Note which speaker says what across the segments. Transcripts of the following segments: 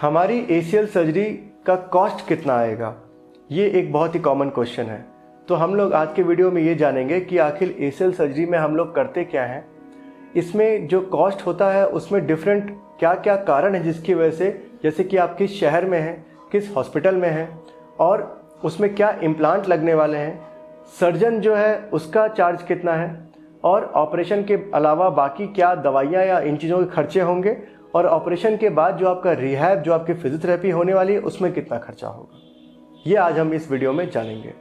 Speaker 1: हमारी ACL surgery का cost कितना आएगा, ये एक बहुत ही कॉमन क्वेश्चन है। तो हम लोग आज के वीडियो में ये जानेंगे कि आखिर एसीएल सर्जरी में हम लोग करते क्या हैं, इसमें जो कॉस्ट होता है उसमें डिफरेंट क्या क्या कारण है जिसकी वजह से, जैसे कि आप किस शहर में हैं, किस हॉस्पिटल में हैं और उसमें क्या इम्प्लांट लगने वाले हैं, सर्जन जो है उसका चार्ज कितना है और ऑपरेशन के अलावा बाकी क्या दवाइयाँ या इन चीज़ों के खर्चे होंगे और ऑपरेशन के बाद जो आपका रिहैब, जो आपकी फिजियोथेरेपी होने वाली है उसमें कितना खर्चा होगा, ये आज हम इस वीडियो में जानेंगे।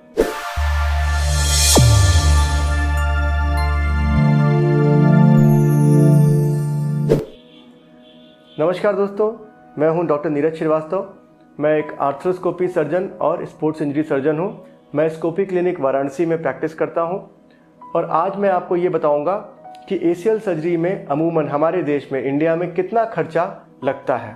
Speaker 1: नमस्कार दोस्तों, मैं हूं डॉक्टर नीरज श्रीवास्तव। मैं एक आर्थ्रोस्कोपी सर्जन और स्पोर्ट्स इंजरी सर्जन हूं। मैं स्कोपी क्लिनिक वाराणसी में प्रैक्टिस करता हूं और आज मैं आपको ये बताऊंगा कि एसीएल सर्जरी में अमूमन हमारे देश में, इंडिया में कितना खर्चा लगता है।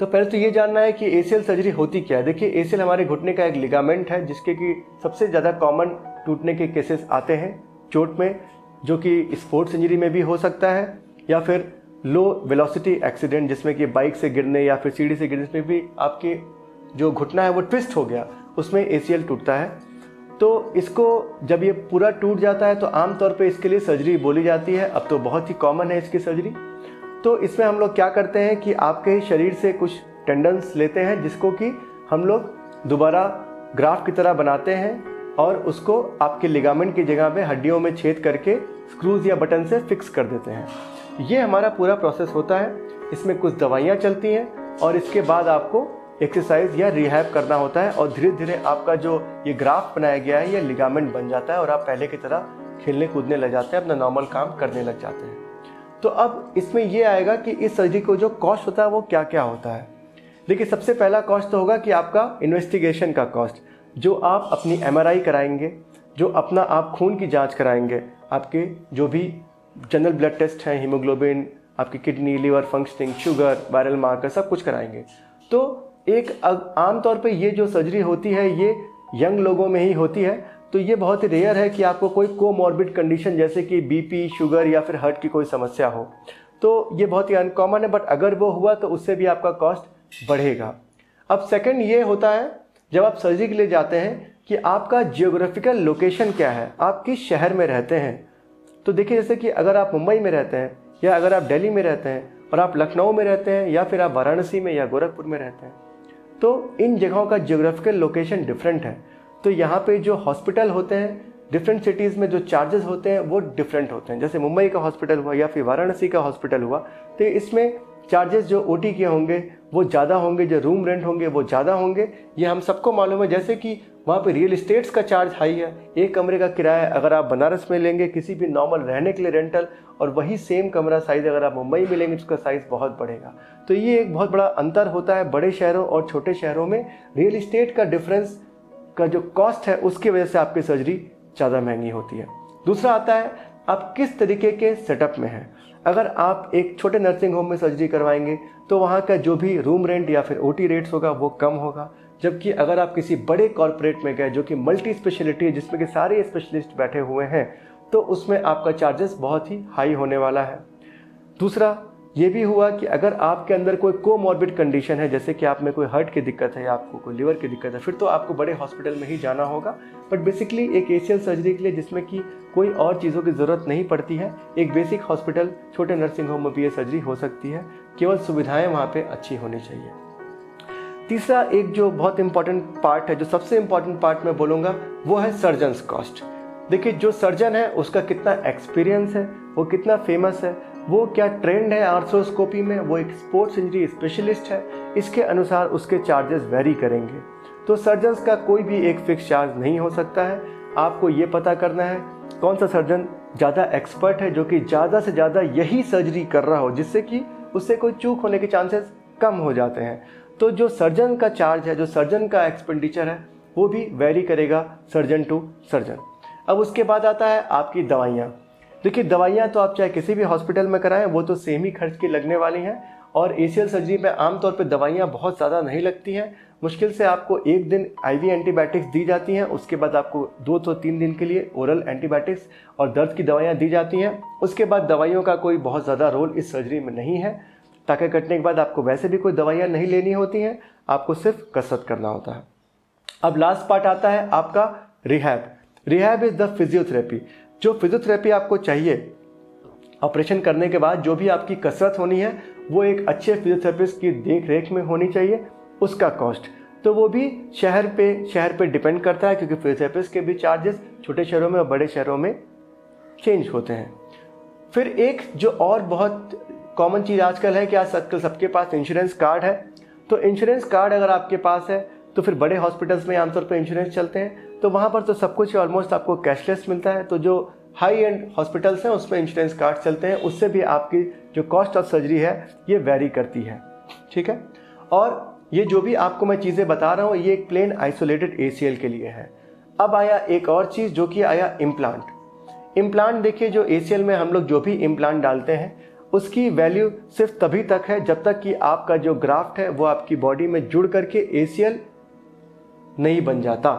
Speaker 1: तो पहले तो ये जानना है कि एसीएल सर्जरी होती क्या है। देखिए, एसीएल हमारे घुटने का एक लिगामेंट है जिसके कि सबसे ज़्यादा कॉमन टूटने के केसेस आते हैं चोट में, जो कि स्पोर्ट्स इंजरी में भी हो सकता है या फिर लो वेलोसिटी एक्सीडेंट जिसमें कि बाइक से गिरने या फिर सीढ़ी से गिरने में भी आपके जो घुटना है वो ट्विस्ट हो गया, उसमें एसीएल टूटता है। तो इसको जब ये पूरा टूट जाता है तो आमतौर पे इसके लिए सर्जरी बोली जाती है। अब तो बहुत ही कॉमन है इसकी सर्जरी। तो इसमें हम लोग क्या करते हैं कि आपके शरीर से कुछ टेंडन्स लेते हैं जिसको कि हम लोग दोबारा ग्राफ्ट की तरह बनाते हैं और उसको आपके लिगामेंट की जगह पे हड्डियों में छेद करके स्क्रूज या बटन से फिक्स कर देते हैं। ये हमारा पूरा प्रोसेस होता है। इसमें कुछ दवाइयाँ चलती हैं और इसके बाद आपको एक्सरसाइज या रिहैब करना होता है और धीरे धीरे आपका जो ये ग्राफ्ट बनाया गया है ये लिगामेंट बन जाता है और आप पहले की तरह खेलने कूदने लग जाते हैं, अपना नॉर्मल काम करने लग जाते हैं। तो अब इसमें ये आएगा कि इस सर्जरी को जो कॉस्ट होता है वो क्या क्या होता है। देखिए, सबसे पहला कॉस्ट तो होगा कि आपका इन्वेस्टिगेशन का कॉस्ट, जो आप अपनी एमआरआई कराएंगे, जो अपना आप खून की जाँच कराएंगे, आपके जो भी जनरल ब्लड टेस्ट हैं, हीमोग्लोबिन, आपकी kidney, liver functioning, sugar, viral marker, सब कुछ कराएंगे। तो एक आमतौर पे ये जो सर्जरी होती है ये यंग लोगों में ही होती है। तो ये बहुत ही रेयर है कि आपको कोई कोमॉर्बिड कंडीशन जैसे कि बीपी, शुगर या फिर हार्ट की कोई समस्या हो। तो ये बहुत ही अनकॉमन है, बट अगर वो हुआ तो उससे भी आपका कॉस्ट बढ़ेगा। अब सेकंड ये होता है जब आप सर्जरी के लिए जाते हैं कि आपका जियोग्राफिकल लोकेशन क्या है, आप किस शहर में रहते हैं। तो देखिए, जैसे कि अगर आप मुंबई में रहते हैं या अगर आप दिल्ली में रहते हैं और आप लखनऊ में रहते हैं या फिर आप वाराणसी में या गोरखपुर में रहते हैं, तो इन जगहों का जियोग्राफिकल लोकेशन डिफरेंट है। तो यहाँ पे जो हॉस्पिटल होते हैं डिफरेंट सिटीज़ में, जो चार्जेस होते हैं वो डिफरेंट होते हैं। जैसे मुंबई का हॉस्पिटल हुआ या फिर वाराणसी का हॉस्पिटल हुआ तो इसमें चार्जेस जो ओटी के होंगे वो ज़्यादा होंगे, जो रूम रेंट होंगे वो ज़्यादा होंगे। ये हम सबको मालूम है। जैसे कि वहाँ पे रियल इस्टेट्स का चार्ज हाई है। एक कमरे का किराया अगर आप बनारस में लेंगे किसी भी नॉर्मल रहने के लिए रेंटल, और वही सेम कमरा साइज़ अगर आप मुंबई में लेंगे तो उसका साइज़ बहुत बढ़ेगा। तो ये एक बहुत बड़ा अंतर होता है बड़े शहरों और छोटे शहरों में। रियल इस्टेट का डिफरेंस का जो कॉस्ट है उसकी वजह से आपकी सर्जरी ज़्यादा महंगी होती है। दूसरा आता है आप किस तरीके के सेटअप में हैं। अगर आप एक छोटे नर्सिंग होम में सर्जरी करवाएंगे तो वहाँ का जो भी रूम रेंट या फिर ओटी रेट्स होगा वो कम होगा। जबकि अगर आप किसी बड़े कॉर्पोरेट में गए जो कि मल्टी स्पेशलिटी है, जिसमें कि सारे स्पेशलिस्ट बैठे हुए हैं, तो उसमें आपका चार्जेस बहुत ही हाई होने वाला है। दूसरा ये भी हुआ कि अगर आपके अंदर कोई कोमॉर्बिड कंडीशन है, जैसे कि आप में कोई हार्ट की दिक्कत है या आपको कोई लिवर की दिक्कत है, फिर तो आपको बड़े हॉस्पिटल में ही जाना होगा। बट बेसिकली एक एसीएल सर्जरी के लिए जिसमें कि कोई और चीज़ों की ज़रूरत नहीं पड़ती है, एक बेसिक हॉस्पिटल, छोटे नर्सिंग होम में भी ये सर्जरी हो सकती है। केवल सुविधाएँ वहाँ पर अच्छी होनी चाहिए। तीसरा एक जो बहुत इंपॉर्टेंट पार्ट है, जो सबसे इंपॉर्टेंट पार्ट मैं बोलूँगा, वो है सर्जन्स कॉस्ट। देखिए, जो सर्जन है उसका कितना एक्सपीरियंस है, वो कितना फेमस है, वो क्या ट्रेंड है आर्थ्रोस्कोपी में, वो एक स्पोर्ट्स इंजरी स्पेशलिस्ट है, इसके अनुसार उसके चार्जेस वेरी करेंगे। तो सर्जन्स का कोई भी एक फिक्स चार्ज नहीं हो सकता है। आपको ये पता करना है कौन सा सर्जन ज़्यादा एक्सपर्ट है, जो कि ज़्यादा से ज़्यादा यही सर्जरी कर रहा हो, जिससे कि उससे कोई चूक होने के चांसेस कम हो जाते हैं। तो जो सर्जन का चार्ज है, जो सर्जन का एक्सपेंडिचर है, वो भी वेरी करेगा सर्जन टू सर्जन। अब उसके बाद आता है आपकी दवाइयाँ। देखिए, दवाइयाँ तो आप चाहे किसी भी हॉस्पिटल में कराएं वो तो सेम ही खर्च की लगने वाली हैं और एसीएल सर्जरी में आमतौर पे दवाइयाँ बहुत ज़्यादा नहीं लगती हैं। मुश्किल से आपको एक दिन आईवी एंटीबायोटिक्स दी जाती हैं, उसके बाद आपको 2 से 3 दिन के लिए ओरल एंटीबायोटिक्स और दर्द की दवाइयाँ दी जाती हैं। उसके बाद दवाइयों का कोई बहुत ज़्यादा रोल इस सर्जरी में नहीं है। टाँके कटने के बाद आपको वैसे भी कोई दवाइयाँ नहीं लेनी होती हैं, आपको सिर्फ कसरत करना होता है। अब लास्ट पार्ट आता है आपका rehab. Rehab is the physiotherapy. जो फिजियोथेरेपी आपको चाहिए ऑपरेशन करने के बाद, जो भी आपकी कसरत होनी है वो एक अच्छे फिजियोथेरेपिस्ट की देख रेख में होनी चाहिए। उसका कॉस्ट तो वो भी शहर पे डिपेंड करता है, क्योंकि फिजियोथेरेपिस्ट के भी चार्जेस छोटे शहरों में और बड़े शहरों में चेंज होते हैं। फिर एक जो और बहुत कॉमन चीज़ आजकल है कि आजकल सबके पास इंश्योरेंस कार्ड है। तो इंश्योरेंस कार्ड अगर आपके पास है तो फिर बड़े हॉस्पिटल्स में आमतौर पर इंश्योरेंस चलते हैं, तो वहाँ पर तो सब कुछ ऑलमोस्ट आपको कैशलेस मिलता है। तो जो हाई एंड हॉस्पिटल्स हैं उसमें इंश्योरेंस कार्ड चलते हैं, उससे भी आपकी जो कॉस्ट ऑफ सर्जरी है ये वेरी करती है, ठीक है। और ये जो भी आपको मैं चीज़ें बता रहा हूँ ये एक प्लेन आइसोलेटेड ACL के लिए है। अब आया एक और चीज़ जो कि आया इम्प्लांट। इम्प्लांट देखिए, जो ACL में हम लोग जो भी इम्प्लांट डालते हैं उसकी वैल्यू सिर्फ तभी तक है जब तक कि आपका जो ग्राफ्ट है वो आपकी बॉडी में जुड़ करके ACL नहीं बन जाता।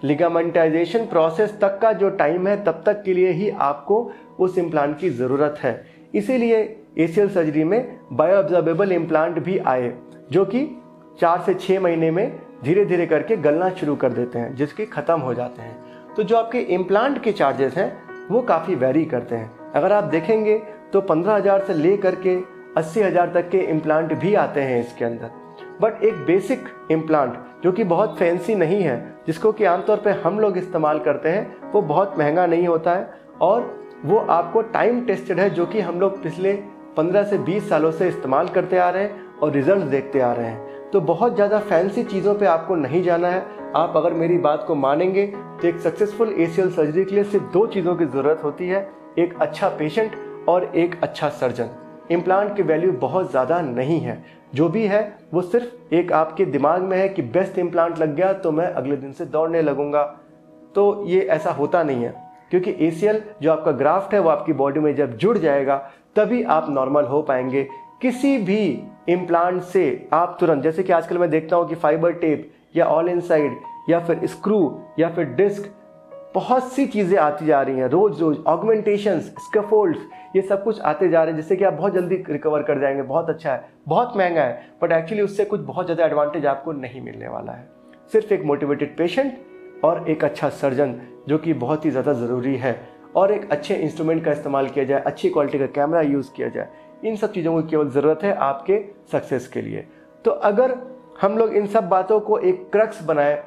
Speaker 1: लिगामेंटाइजेशन प्रोसेस तक का जो टाइम है तब तक के लिए ही आपको उस इम्प्लांट की ज़रूरत है। इसीलिए ACL सर्जरी में बायोअब्जॉर्बेबल इम्प्लांट भी आए, जो कि 4 से 6 महीने में धीरे धीरे करके गलना शुरू कर देते हैं, जिसके ख़त्म हो जाते हैं। तो जो आपके इम्प्लांट के चार्जेस हैं वो काफ़ी वेरी करते हैं। अगर आप देखेंगे तो 15,000 से ले करके 80,000 तक के इम्प्लांट भी आते हैं इसके अंदर। बट एक बेसिक इम्प्लांट जो कि बहुत फैंसी नहीं है, जिसको कि आमतौर पे हम लोग इस्तेमाल करते हैं, वो बहुत महंगा नहीं होता है और वो आपको टाइम टेस्टेड है, जो कि हम लोग पिछले 15 से 20 सालों से इस्तेमाल करते आ रहे हैं और रिजल्ट देखते आ रहे हैं। तो बहुत ज़्यादा फैंसी चीज़ों पे आपको नहीं जाना है। आप अगर मेरी बात को मानेंगे तो एक सक्सेसफुल ACL सर्जरी के लिए सिर्फ 2 चीज़ों की ज़रूरत होती है, एक अच्छा पेशेंट और एक अच्छा सर्जन। इम्प्लांट की वैल्यू बहुत ज़्यादा नहीं है, जो भी है वो सिर्फ एक आपके दिमाग में है कि बेस्ट इम्प्लांट लग गया तो मैं अगले दिन से दौड़ने लगूंगा। तो ये ऐसा होता नहीं है, क्योंकि ACL जो आपका ग्राफ्ट है वो आपकी बॉडी में जब जुड़ जाएगा तभी आप नॉर्मल हो पाएंगे। किसी भी इम्प्लांट से आप तुरंत, जैसे कि आजकल मैं देखता हूँ कि फाइबर टेप या ऑल इनसाइड या फिर स्क्रू या फिर डिस्क, बहुत सी चीज़ें आती जा रही हैं रोज़ ऑगमेंटेशंस, स्कैफोल्ड्स, ये सब कुछ आते जा रहे हैं, जिससे कि आप बहुत जल्दी रिकवर कर जाएंगे। बहुत अच्छा है, बहुत महंगा है, बट एक्चुअली उससे कुछ बहुत ज़्यादा एडवांटेज आपको नहीं मिलने वाला है। सिर्फ एक मोटिवेटेड पेशेंट और एक अच्छा सर्जन, जो कि बहुत ही ज़्यादा ज़रूरी है, और एक अच्छे इंस्ट्रूमेंट का इस्तेमाल किया जाए, अच्छी क्वालिटी का कैमरा यूज़ किया जाए। इन सब चीज़ों की केवल ज़रूरत है आपके सक्सेस के लिए। तो अगर हम लोग इन सब बातों को एक क्रक्स बनाए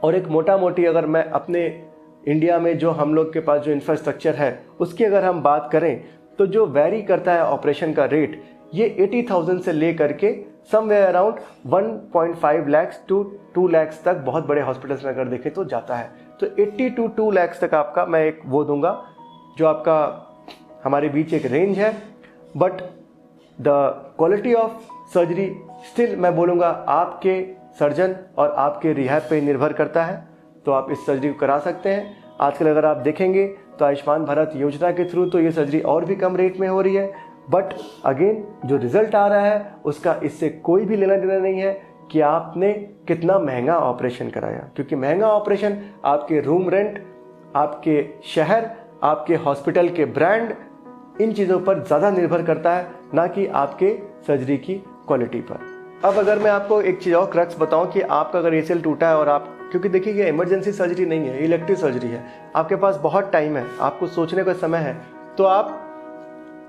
Speaker 1: और एक मोटा मोटी, अगर मैं अपने इंडिया में जो हम लोग के पास जो इंफ्रास्ट्रक्चर है उसकी अगर हम बात करें, तो जो वेरी करता है ऑपरेशन का रेट, ये 80,000 से ले करके somewhere around 1.5 lakh to 2 lakh तक बहुत बड़े हॉस्पिटल्स में अगर देखें तो जाता है। तो 80 to 2 लाख तक आपका मैं एक वो दूंगा, जो आपका हमारे बीच एक रेंज है। But the quality of surgery still मैं बोलूँगा आपके सर्जन और आपके रिहैब पे निर्भर करता है। तो आप इस सर्जरी को करा सकते हैं। आजकल अगर आप देखेंगे तो आयुष्मान भारत योजना के थ्रू तो ये सर्जरी और भी कम रेट में हो रही है, बट अगेन जो रिजल्ट आ रहा है उसका इससे कोई भी लेना देना नहीं है कि आपने कितना महंगा ऑपरेशन कराया, क्योंकि महंगा ऑपरेशन आपके रूम रेंट, आपके शहर, आपके हॉस्पिटल के ब्रांड, इन चीज़ों पर ज़्यादा निर्भर करता है, ना कि आपके सर्जरी की क्वालिटी पर। अब अगर मैं आपको एक चीज़ और क्रक्स बताऊं कि आपका अगर ACL टूटा है और आप, क्योंकि देखिए ये इमरजेंसी सर्जरी नहीं है, इलेक्टिव सर्जरी है, आपके पास बहुत टाइम है, आपको सोचने का समय है, तो आप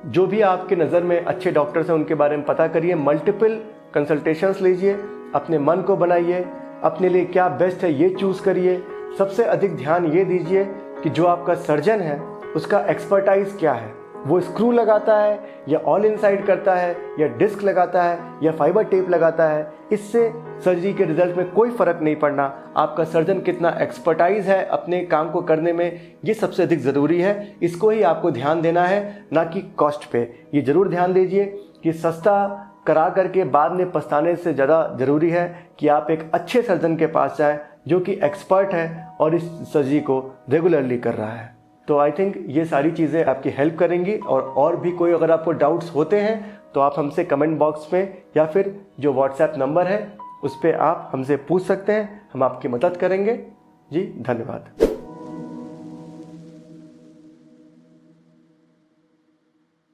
Speaker 1: जो भी आपके नज़र में अच्छे डॉक्टर्स हैं उनके बारे में पता करिए, मल्टीपल कंसल्टेशंस लीजिए, अपने मन को बनाइए, अपने लिए क्या बेस्ट है ये चूज़ करिए। सबसे अधिक ध्यान ये दीजिए कि जो आपका सर्जन है उसका एक्सपर्टाइज क्या है, वो स्क्रू लगाता है या ऑल इनसाइड करता है या डिस्क लगाता है या फाइबर टेप लगाता है, इससे सर्जरी के रिजल्ट में कोई फ़र्क नहीं पड़ना। आपका सर्जन कितना एक्सपर्टाइज है अपने काम को करने में, ये सबसे अधिक ज़रूरी है। इसको ही आपको ध्यान देना है, ना कि कॉस्ट पे। ये ज़रूर ध्यान दीजिए कि सस्ता करा करके बाद में पछताने से ज़्यादा ज़रूरी है कि आप एक अच्छे सर्जन के पास जाएँ जो कि एक्सपर्ट है और इस सर्जरी को रेगुलरली कर रहा है। तो आई थिंक ये सारी चीज़ें आपकी हेल्प करेंगी। और भी कोई अगर आपको डाउट्स होते हैं तो आप हमसे कमेंट बॉक्स में या फिर जो व्हाट्सएप नंबर है उस पर आप हमसे पूछ सकते हैं, हम आपकी मदद करेंगे। जी धन्यवाद।